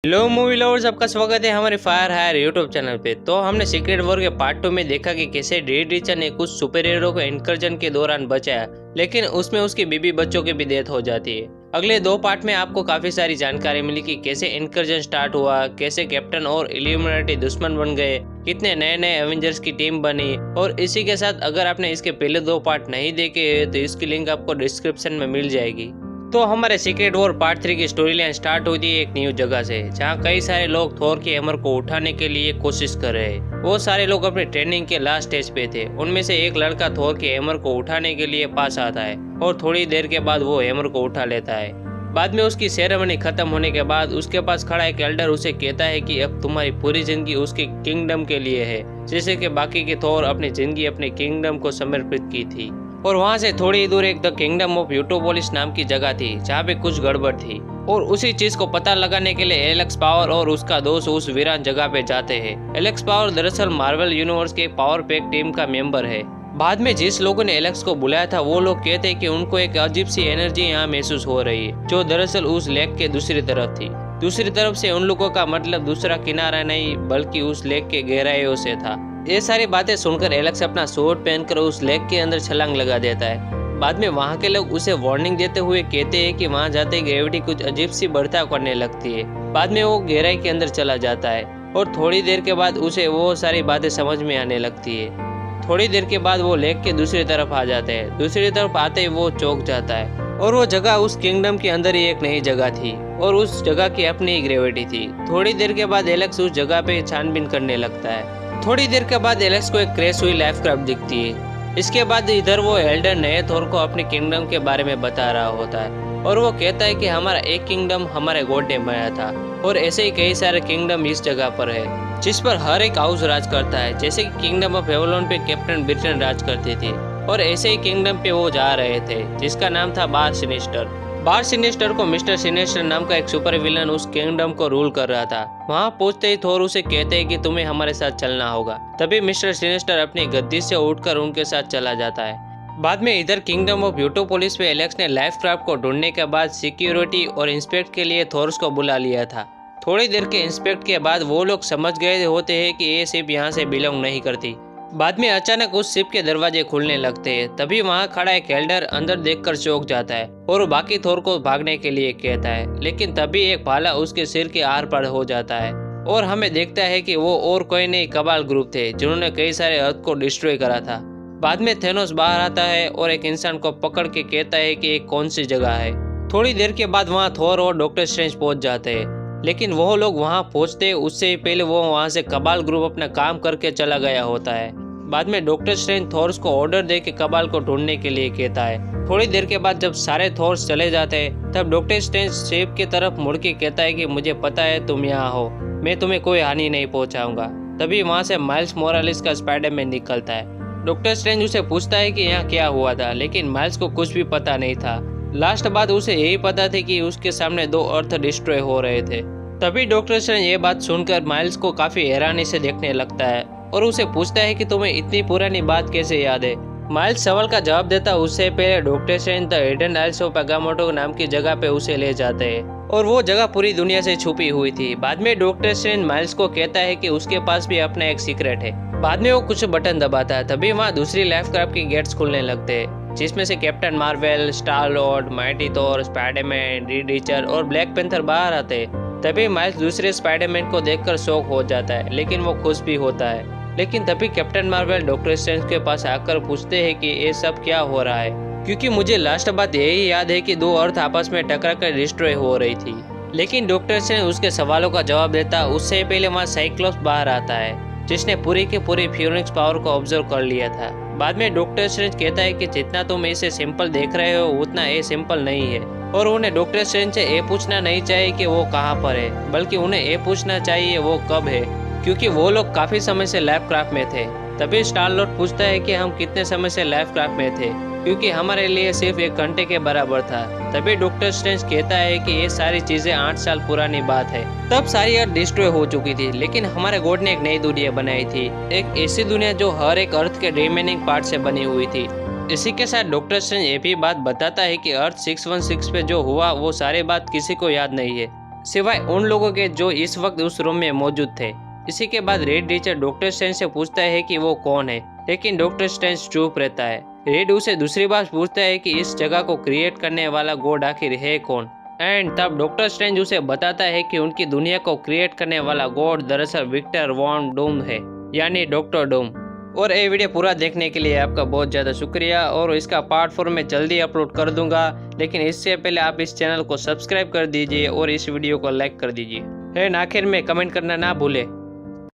Hello movie lovers, आपका स्वागत है हमारे फायर हायर यूट्यूब चैनल पे। तो हमने सीक्रेट वॉर के पार्ट 2 में देखा कि कैसे रेड रिचर ने कुछ सुपर हीरो को इनकर्जन के दौरान बचाया, लेकिन उसमें उसकी बीबी बच्चों की भी डेथ हो जाती है। अगले 2 पार्ट में आपको काफी सारी जानकारी मिली कि कैसे इनकर्जन स्टार्ट हुआ, कैसे कैप्टन और इल्यूमिनेटी दुश्मन बन गए, कितने नए नए एवेंजर्स की टीम बनी। और इसी के साथ अगर आपने इसके पहले 2 पार्ट नहीं देखे हैं तो इसकी लिंक आपको डिस्क्रिप्शन में मिल जाएगी। तो हमारे सीक्रेट वॉर पार्ट 3 की स्टोरी लाइन स्टार्ट होती है एक न्यू जगह से, जहाँ कई सारे लोग थोर के हैमर को उठाने के लिए कोशिश कर रहे हैं। वो सारे लोग अपनी ट्रेनिंग के लास्ट स्टेज पे थे। उनमें से एक लड़का थोर के हैमर को उठाने के लिए पास आता है और थोड़ी देर के बाद वो हैमर को उठा लेता है। बाद में उसकी सेरेमनी खत्म होने के बाद उसके पास खड़ा एक एल्डर उसे कहता है कि अब तुम्हारी पूरी जिंदगी उसके किंगडम के लिए है, जैसे कि बाकी के थोर अपनी जिंदगी अपने किंगडम को समर्पित की थी। और वहाँ से थोड़ी दूर एक द किंगडम ऑफ यूटोपोलिस नाम की जगह थी, जहाँ पे कुछ गड़बड़ थी। और उसी चीज को पता लगाने के लिए एलेक्स पावर और उसका दोस्त उस वीरान जगह पे जाते हैं। एलेक्स पावर दरअसल मार्वल यूनिवर्स के पावर पैक टीम का मेंबर है। बाद में जिस लोगों ने एलेक्स को बुलाया था वो लोग कहते हैं कि उनको एक अजीब सी एनर्जी यहाँ महसूस हो रही है, जो दरअसल उस लेक के दूसरी तरफ थी। दूसरी तरफ से उन लोगों का मतलब दूसरा किनारा नहीं बल्कि उस लेक के गहराइयों से था। ये सारी बातें सुनकर एलेक्स अपना सूट पहनकर उस लेक के अंदर छलांग लगा देता है। बाद में वहाँ के लोग उसे वार्निंग देते हुए कहते हैं कि वहाँ जाते ग्रेविटी कुछ अजीब सी बर्ताव करने लगती है। बाद में वो गहराई के अंदर चला जाता है और थोड़ी देर के बाद उसे वो सारी बातें समझ में आने लगती है। थोड़ी देर के बाद वो लेक के दूसरी तरफ आ जाते हैं। दूसरी तरफ आते ही वो चौंक जाता है और वो जगह उस किंगडम के अंदर ही एक नई जगह थी और उस जगह की अपनी ही ग्रेविटी थी। थोड़ी देर के बाद एलेक्स उस जगह पे छानबीन करने लगता है। थोड़ी देर के बाद एलेक्स को एक क्रैश हुई लाइफ क्राफ्ट दिखती है। इसके बाद इधर वो एल्डर नए थोर को अपने किंगडम के बारे में बता रहा होता है और वो कहता है कि हमारा एक किंगडम हमारे गॉड ने बनाया था और ऐसे ही कई सारे किंगडम इस जगह पर है, जिस पर हर एक हाउस राज करता है। जैसे कि किंगडम ऑफ एवलोन पे कैप्टन ब्रिटेन राज करती थी और ऐसे ही किंगडम पे वो जा रहे थे जिसका नाम था बार सिनिस्टर। बार सिनिस्टर को मिस्टर सिनिस्टर नाम का एक सुपर विलन उस किंगडम को रूल कर रहा था। वहाँ पहुंचते ही थोर उसे कहते हैं कि तुम्हें हमारे साथ चलना होगा। तभी मिस्टर सिनिस्टर अपनी गद्दी से उठकर उनके साथ चला जाता है। बाद में इधर किंगडम ऑफ यूटोपोलिस पे एलेक्स ने लाइफ क्राफ्ट को ढूंढने के बाद सिक्योरिटी और इंस्पेक्ट के लिए थोर्स को बुला लिया था। थोड़ी देर के इंस्पेक्ट के बाद वो लोग समझ गए होते हैं कि ये शिप यहाँ से बिलोंग नहीं करती। बाद में अचानक उस शिप के दरवाजे खुलने लगते हैं। तभी वहाँ खड़ा एक एल्डर अंदर देखकर चौंक जाता है और बाकी थोर को भागने के लिए कहता है, लेकिन तभी एक भाला उसके सिर के आर पार हो जाता है और हमें देखता है कि वो और कोई नहीं कबाल ग्रुप थे जिन्होंने कई सारे अर्थ को डिस्ट्रॉय करा था। बाद में थेनोस बाहर आता है और एक इंसान को पकड़ के कहता है कि ये कौन सी जगह है। थोड़ी देर के बाद वहाँ थोर और डॉक्टर स्ट्रेंज पहुंच जाते हैं, लेकिन वो लोग वहाँ पहुँचते उससे पहले वो वहाँ से कबाल ग्रुप अपना काम करके चला गया होता है। बाद में डॉक्टर स्ट्रेंज थोर्स को ऑर्डर दे के कबाल को ढूंढने के लिए कहता है। थोड़ी देर के बाद जब सारे थोर्स चले जाते हैं तब डॉक्टर स्ट्रेंज शिप की तरफ मुड़ के कहता है कि मुझे पता है तुम यहाँ हो, मैं तुम्हें कोई हानि नहीं पहुँचाऊंगा। तभी वहाँ से माइल्स मोरालिस का स्पाइडरमैन निकलता है। डॉक्टर स्ट्रेंज उसे पूछता है कि यहाँ क्या हुआ था, लेकिन माइल्स को कुछ भी पता नहीं था। लास्ट बात उसे यही पता थी कि उसके सामने 2 अर्थ डिस्ट्रॉय हो रहे थे। तभी डॉक्टर स्ट्रेंज ये बात सुनकर माइल्स को काफी हैरानी से देखने लगता है और उसे पूछता है कि तुम्हें इतनी पुरानी बात कैसे याद है। माइल्स सवाल का जवाब देता उससे पहले doctor Strange the hidden isles of Agamotto नाम की जगह पे उसे ले जाते हैं और वो जगह पूरी दुनिया से छुपी हुई थी। बाद में डॉक्टर स्ट्रेंज माइल्स को कहता है कि उसके पास भी अपना एक सीक्रेट है। बाद में वो कुछ बटन दबाता है। तभी वहाँ दूसरी लाइफ क्राफ्ट की गेट्स खुलने लगते हैं, जिसमें से Captain Marvel, Star Lord, Mighty Thor, Spiderman, Reed Richards और ब्लैक पैंथर बाहर आते हैं। तभी माइल्स दूसरे स्पाइडरमैन को देखकर शॉक हो जाता है, लेकिन वो खुश भी होता है। लेकिन तभी कैप्टन मार्वेल डॉक्टर स्ट्रेंज के पास आकर पूछते हैं कि ये सब क्या हो रहा है, क्योंकि मुझे लास्ट बात यही याद है कि 2 अर्थ आपस में टकरा कर डिस्ट्रॉय हो रही थी। लेकिन डॉक्टर स्ट्रेंज उसके सवालों का जवाब देता उससे पहले वहाँ साइक्लोप्स बाहर आता है, जिसने पूरी के पूरी फ्यूनिक्स पावर को ऑब्जर्व कर लिया था। बाद में डॉक्टर स्ट्रेंज कहता है कि जितना तुम इसे सिंपल देख रहे हो उतना ये सिंपल नहीं है और उन्हें डॉक्टर स्ट्रेंज से ये पूछना नहीं चाहिए कि वो कहाँ पर है, बल्कि उन्हें ये पूछना चाहिए वो कब है, क्योंकि वो लोग काफी समय से लाइफ क्राफ्ट में थे। तभी स्टार लॉर्ड पूछता है कि हम कितने समय से लाइफ क्राफ्ट में थे, क्योंकि हमारे लिए सिर्फ 1 घंटे के बराबर था। तभी डॉक्टर स्ट्रेंज कहता है कि ये सारी चीजें 8 साल पुरानी बात है। तब सारी अर्थ डिस्ट्रॉय हो चुकी थी, लेकिन हमारे गॉड ने एक नई दुनिया बनाई थी, एक ऐसी दुनिया जो हर एक अर्थ के रिमेनिंग पार्ट से बनी हुई थी। इसी के साथ डॉक्टर स्ट्रेंज ये भी बात बताता है कि अर्थ 616 पे जो हुआ वो सारी बात किसी को याद नहीं है, सिवाय उन लोगों के जो इस वक्त उस रूम में मौजूद थे। इसी के बाद रेड रिचर्ड डॉक्टर स्ट्रेंज से पूछता है कि वो कौन है, लेकिन डॉक्टर स्ट्रेंज चुप रहता है। रेड उसे दूसरी बार पूछता है कि इस जगह को क्रिएट करने वाला गॉड आखिर है कौन। एंड तब डॉक्टर स्ट्रेंज उसे बताता है कि उनकी दुनिया को क्रिएट करने वाला गॉड दरअसल विक्टर वॉन डूम है, यानी डॉक्टर डूम। और ये वीडियो पूरा देखने के लिए आपका बहुत ज़्यादा शुक्रिया, और इसका पार्ट 4 में जल्दी अपलोड कर दूंगा, लेकिन इससे पहले आप इस चैनल को सब्सक्राइब कर दीजिए और इस वीडियो को लाइक कर दीजिए। एंड आखिर में कमेंट करना ना भूलें।